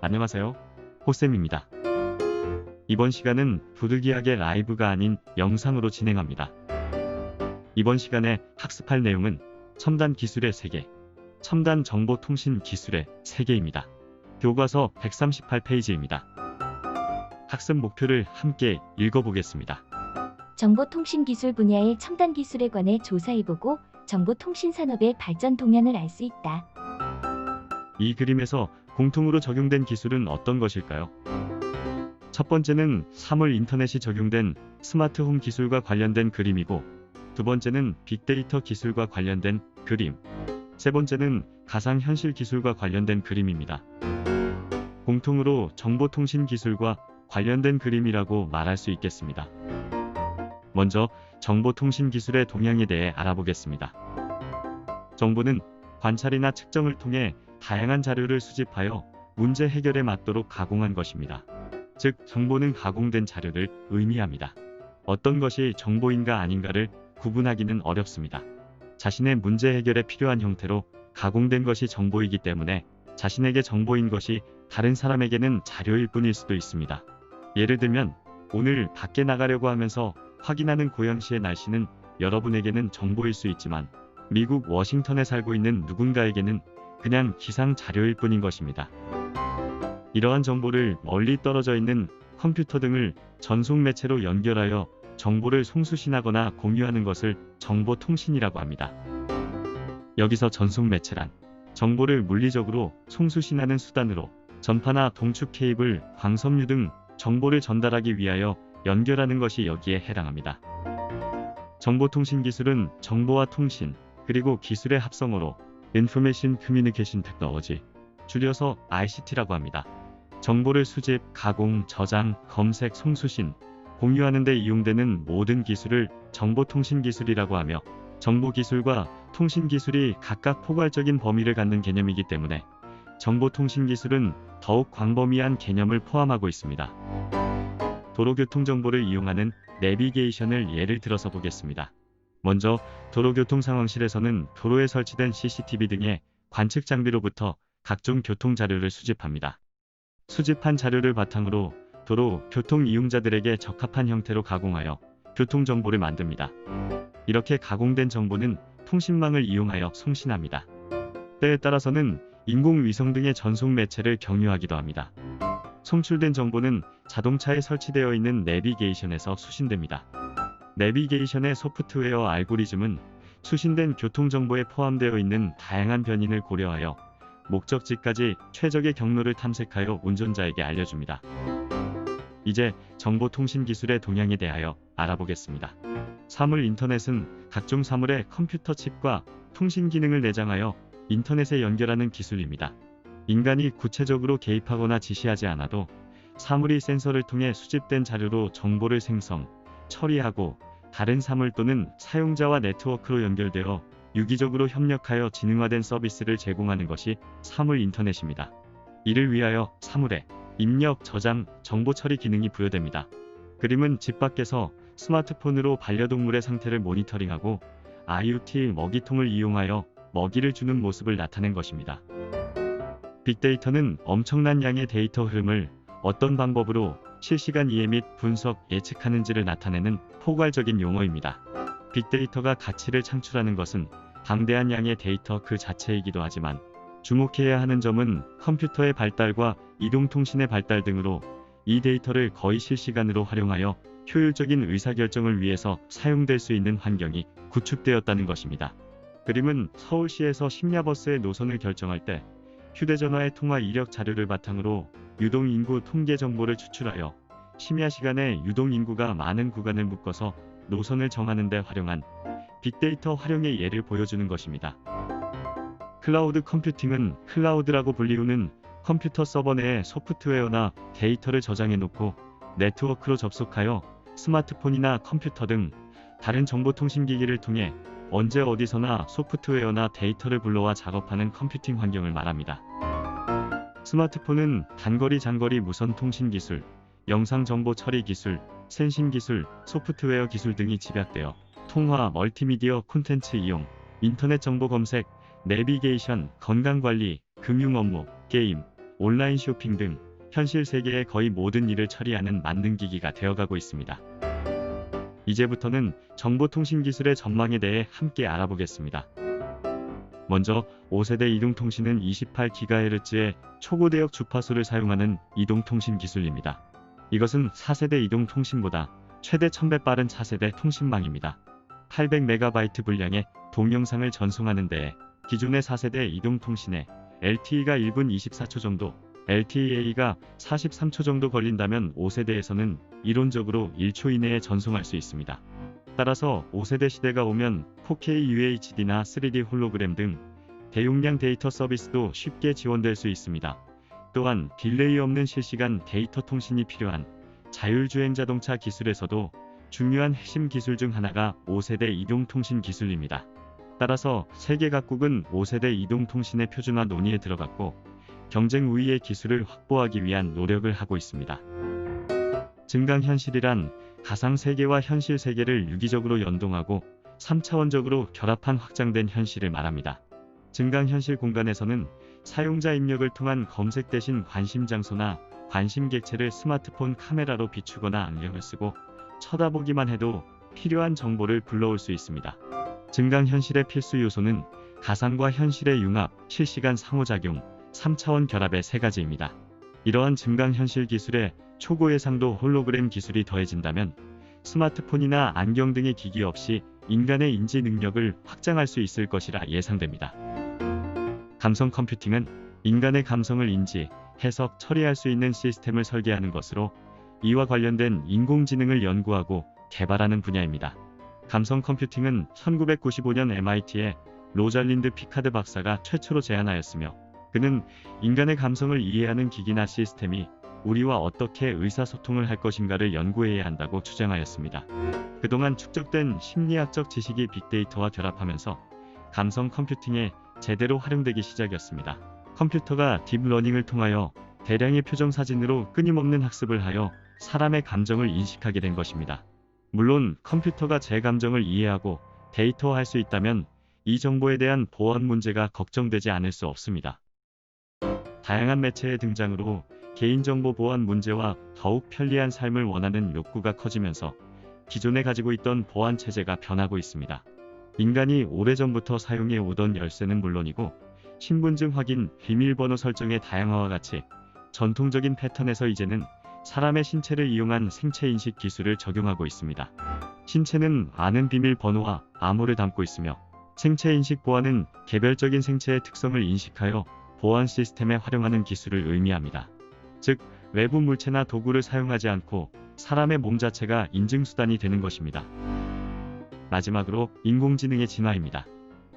안녕하세요. 호쌤입니다. 이번 시간은 부득이하게 라이브가 아닌 영상으로 진행합니다. 이번 시간에 학습할 내용은 첨단 기술의 세계, 첨단 정보통신 기술의 세계입니다. 교과서 138페이지입니다. 학습 목표를 함께 읽어보겠습니다. 정보통신기술 분야의 첨단 기술에 관해 조사해보고 정보통신산업의 발전 동향을 알 수 있다. 이 그림에서 공통으로 적용된 기술은 어떤 것일까요? 첫 번째는 사물 인터넷이 적용된 스마트홈 기술과 관련된 그림이고, 두 번째는 빅데이터 기술과 관련된 그림, 세 번째는 가상현실 기술과 관련된 그림입니다. 공통으로 정보통신 기술과 관련된 그림이라고 말할 수 있겠습니다. 먼저 정보통신 기술의 동향에 대해 알아보겠습니다. 정보는 관찰이나 측정을 통해 다양한 자료를 수집하여 문제 해결에 맞도록 가공한 것입니다. 즉, 정보는 가공된 자료를 의미합니다. 어떤 것이 정보인가 아닌가를 구분하기는 어렵습니다. 자신의 문제 해결에 필요한 형태로 가공된 것이 정보이기 때문에 자신에게 정보인 것이 다른 사람에게는 자료일 뿐일 수도 있습니다. 예를 들면, 오늘 밖에 나가려고 하면서 확인하는 고양시의 날씨는 여러분에게는 정보일 수 있지만 미국 워싱턴에 살고 있는 누군가에게는 그냥 기상 자료일 뿐인 것입니다. 이러한 정보를 멀리 떨어져 있는 컴퓨터 등을 전송 매체로 연결하여 정보를 송수신하거나 공유하는 것을 정보통신이라고 합니다. 여기서 전송 매체란 정보를 물리적으로 송수신하는 수단으로 전파나 동축 케이블, 광섬유 등 정보를 전달하기 위하여 연결하는 것이 여기에 해당합니다. 정보통신 기술은 정보와 통신, 그리고 기술의 합성어로 Information Communication Technology, 줄여서 ICT라고 합니다. 정보를 수집, 가공, 저장, 검색, 송수신, 공유하는 데 이용되는 모든 기술을 정보통신 기술이라고 하며, 정보기술과 통신기술이 각각 포괄적인 범위를 갖는 개념이기 때문에 정보통신 기술은 더욱 광범위한 개념을 포함하고 있습니다. 도로교통 정보를 이용하는 내비게이션을 예를 들어서 보겠습니다. 먼저 도로교통 상황실에서는 도로에 설치된 CCTV 등의 관측 장비로부터 각종 교통 자료를 수집합니다. 수집한 자료를 바탕으로 도로 교통 이용자들에게 적합한 형태로 가공하여 교통 정보를 만듭니다. 이렇게 가공된 정보는 통신망을 이용하여 송신합니다. 때에 따라서는 인공위성 등의 전송 매체를 경유하기도 합니다. 송출된 정보는 자동차에 설치되어 있는 내비게이션에서 수신됩니다. 내비게이션의 소프트웨어 알고리즘은 수신된 교통정보에 포함되어 있는 다양한 변인을 고려하여 목적지까지 최적의 경로를 탐색하여 운전자에게 알려줍니다. 이제 정보통신 기술의 동향에 대하여 알아보겠습니다. 사물 인터넷은 각종 사물의 컴퓨터 칩과 통신 기능을 내장하여 인터넷에 연결하는 기술입니다. 인간이 구체적으로 개입하거나 지시하지 않아도 사물이 센서를 통해 수집된 자료로 정보를 생성, 처리하고 다른 사물 또는 사용자와 네트워크로 연결되어 유기적으로 협력하여 지능화된 서비스를 제공하는 것이 사물 인터넷입니다. 이를 위하여 사물에 입력, 저장, 정보 처리 기능이 부여됩니다. 그림은 집 밖에서 스마트폰으로 반려동물의 상태를 모니터링하고 IoT 먹이통을 이용하여 먹이를 주는 모습을 나타낸 것입니다. 빅데이터는 엄청난 양의 데이터 흐름을 어떤 방법으로 실시간 이해 및 분석, 예측하는지를 나타내는 포괄적인 용어입니다. 빅데이터가 가치를 창출하는 것은 방대한 양의 데이터 그 자체이기도 하지만 주목해야 하는 점은 컴퓨터의 발달과 이동통신의 발달 등으로 이 데이터를 거의 실시간으로 활용하여 효율적인 의사결정을 위해서 사용될 수 있는 환경이 구축되었다는 것입니다. 그림은 서울시에서 심야버스의 노선을 결정할 때 휴대전화의 통화 이력 자료를 바탕으로 유동인구 통계 정보를 추출하여 심야 시간에 유동인구가 많은 구간을 묶어서 노선을 정하는 데 활용한 빅데이터 활용의 예를 보여주는 것입니다. 클라우드 컴퓨팅은 클라우드라고 불리우는 컴퓨터 서버 내에 소프트웨어나 데이터를 저장해 놓고 네트워크로 접속하여 스마트폰이나 컴퓨터 등 다른 정보통신기기를 통해 언제 어디서나 소프트웨어나 데이터를 불러와 작업하는 컴퓨팅 환경을 말합니다. 스마트폰은 단거리 장거리 무선 통신 기술, 영상 정보 처리 기술, 센싱 기술, 소프트웨어 기술 등이 집약되어 통화, 멀티미디어 콘텐츠 이용, 인터넷 정보 검색, 내비게이션, 건강관리, 금융 업무, 게임, 온라인 쇼핑 등 현실 세계의 거의 모든 일을 처리하는 만능기기가 되어가고 있습니다. 이제부터는 정보통신 기술의 전망에 대해 함께 알아보겠습니다. 먼저 5세대 이동통신은 28GHz의 초고대역 주파수를 사용하는 이동통신 기술입니다. 이것은 4세대 이동통신보다 최대 1000배 빠른 차세대 통신망입니다. 800MB 분량의 동영상을 전송하는 데에 기존의 4세대 이동통신에 LTE가 1분 24초 정도, LTE-A가 43초 정도 걸린다면 5세대에서는 이론적으로 1초 이내에 전송할 수 있습니다. 따라서 5세대 시대가 오면 4K UHD나 3D 홀로그램 등 대용량 데이터 서비스도 쉽게 지원될 수 있습니다. 또한 딜레이 없는 실시간 데이터 통신이 필요한 자율주행 자동차 기술에서도 중요한 핵심 기술 중 하나가 5세대 이동통신 기술입니다. 따라서 세계 각국은 5세대 이동통신의 표준화 논의에 들어갔고 경쟁 우위의 기술을 확보하기 위한 노력을 하고 있습니다. 증강현실이란 가상세계와 현실세계를 유기적으로 연동하고 3차원적으로 결합한 확장된 현실을 말합니다. 증강현실 공간에서는 사용자 입력을 통한 검색 대신 관심 장소나 관심 객체를 스마트폰 카메라로 비추거나 안경을 쓰고 쳐다보기만 해도 필요한 정보를 불러올 수 있습니다. 증강현실의 필수 요소는 가상과 현실의 융합, 실시간 상호작용, 3차원 결합의 세 가지입니다. 이러한 증강현실 기술에 초고해상도 홀로그램 기술이 더해진다면 스마트폰이나 안경 등의 기기 없이 인간의 인지 능력을 확장할 수 있을 것이라 예상됩니다. 감성 컴퓨팅은 인간의 감성을 인지, 해석, 처리할 수 있는 시스템을 설계하는 것으로 이와 관련된 인공지능을 연구하고 개발하는 분야입니다. 감성 컴퓨팅은 1995년 MIT의 로잘린드 피카드 박사가 최초로 제안하였으며 그는 인간의 감성을 이해하는 기기나 시스템이 우리와 어떻게 의사소통을 할 것인가를 연구해야 한다고 주장하였습니다. 그동안 축적된 심리학적 지식이 빅데이터와 결합하면서 감성 컴퓨팅에 제대로 활용되기 시작이었습니다. 컴퓨터가 딥러닝을 통하여 대량의 표정 사진으로 끊임없는 학습을 하여 사람의 감정을 인식하게 된 것입니다. 물론 컴퓨터가 제 감정을 이해하고 데이터화할 수 있다면 이 정보에 대한 보안 문제가 걱정되지 않을 수 없습니다. 다양한 매체의 등장으로 개인정보 보안 문제와 더욱 편리한 삶을 원하는 욕구가 커지면서 기존에 가지고 있던 보안 체제가 변하고 있습니다. 인간이 오래전부터 사용해 오던 열쇠는 물론이고 신분증 확인, 비밀번호 설정의 다양화와 같이 전통적인 패턴에서 이제는 사람의 신체를 이용한 생체인식 기술을 적용하고 있습니다. 신체는 아는 비밀번호와 암호를 담고 있으며 생체인식 보안은 개별적인 생체의 특성을 인식하여 보안 시스템에 활용하는 기술을 의미합니다. 즉, 외부 물체나 도구를 사용하지 않고 사람의 몸 자체가 인증수단이 되는 것입니다. 마지막으로 인공지능의 진화입니다.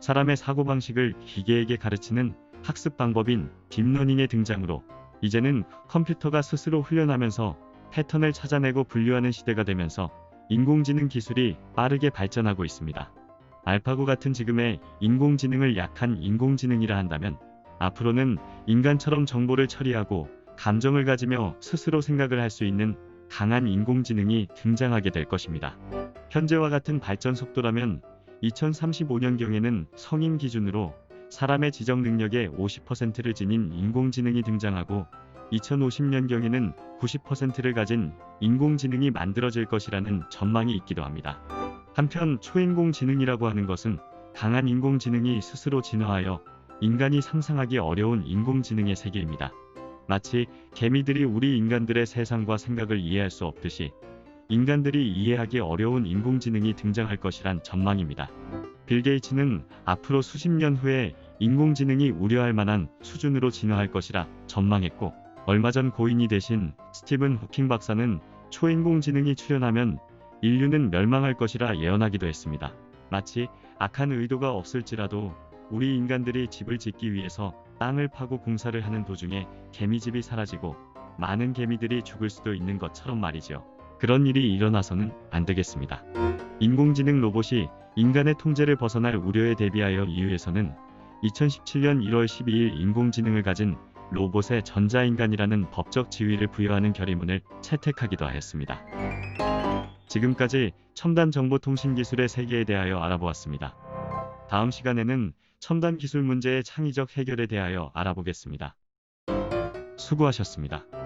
사람의 사고방식을 기계에게 가르치는 학습 방법인 딥러닝의 등장으로 이제는 컴퓨터가 스스로 훈련하면서 패턴을 찾아내고 분류하는 시대가 되면서 인공지능 기술이 빠르게 발전하고 있습니다. 알파고 같은 지금의 인공지능을 약한 인공지능이라 한다면 앞으로는 인간처럼 정보를 처리하고 감정을 가지며 스스로 생각을 할 수 있는 강한 인공지능이 등장하게 될 것입니다. 현재와 같은 발전 속도라면 2035년경에는 성인 기준으로 사람의 지적 능력의 50%를 지닌 인공지능이 등장하고 2050년경에는 90%를 가진 인공지능이 만들어질 것이라는 전망이 있기도 합니다. 한편 초인공지능이라고 하는 것은 강한 인공지능이 스스로 진화하여 인간이 상상하기 어려운 인공지능의 세계입니다. 마치 개미들이 우리 인간들의 세상과 생각을 이해할 수 없듯이 인간들이 이해하기 어려운 인공지능이 등장할 것이란 전망입니다. 빌 게이츠는 앞으로 수십 년 후에 인공지능이 우려할 만한 수준으로 진화할 것이라 전망했고, 얼마 전 고인이 되신 스티븐 호킹 박사는 초인공지능이 출현하면 인류는 멸망할 것이라 예언하기도 했습니다. 마치 악한 의도가 없을지라도 우리 인간들이 집을 짓기 위해서 땅을 파고 공사를 하는 도중에 개미집이 사라지고 많은 개미들이 죽을 수도 있는 것처럼 말이죠. 그런 일이 일어나서는 안 되겠습니다. 인공지능 로봇이 인간의 통제를 벗어날 우려에 대비하여 EU에서는 2017년 1월 12일 인공지능을 가진 로봇의 전자인간이라는 법적 지위를 부여하는 결의문을 채택하기도 하였습니다. 지금까지 첨단 정보통신 기술의 세계에 대하여 알아보았습니다. 다음 시간에는 첨단 기술 문제의 창의적 해결에 대하여 알아보겠습니다. 수고하셨습니다.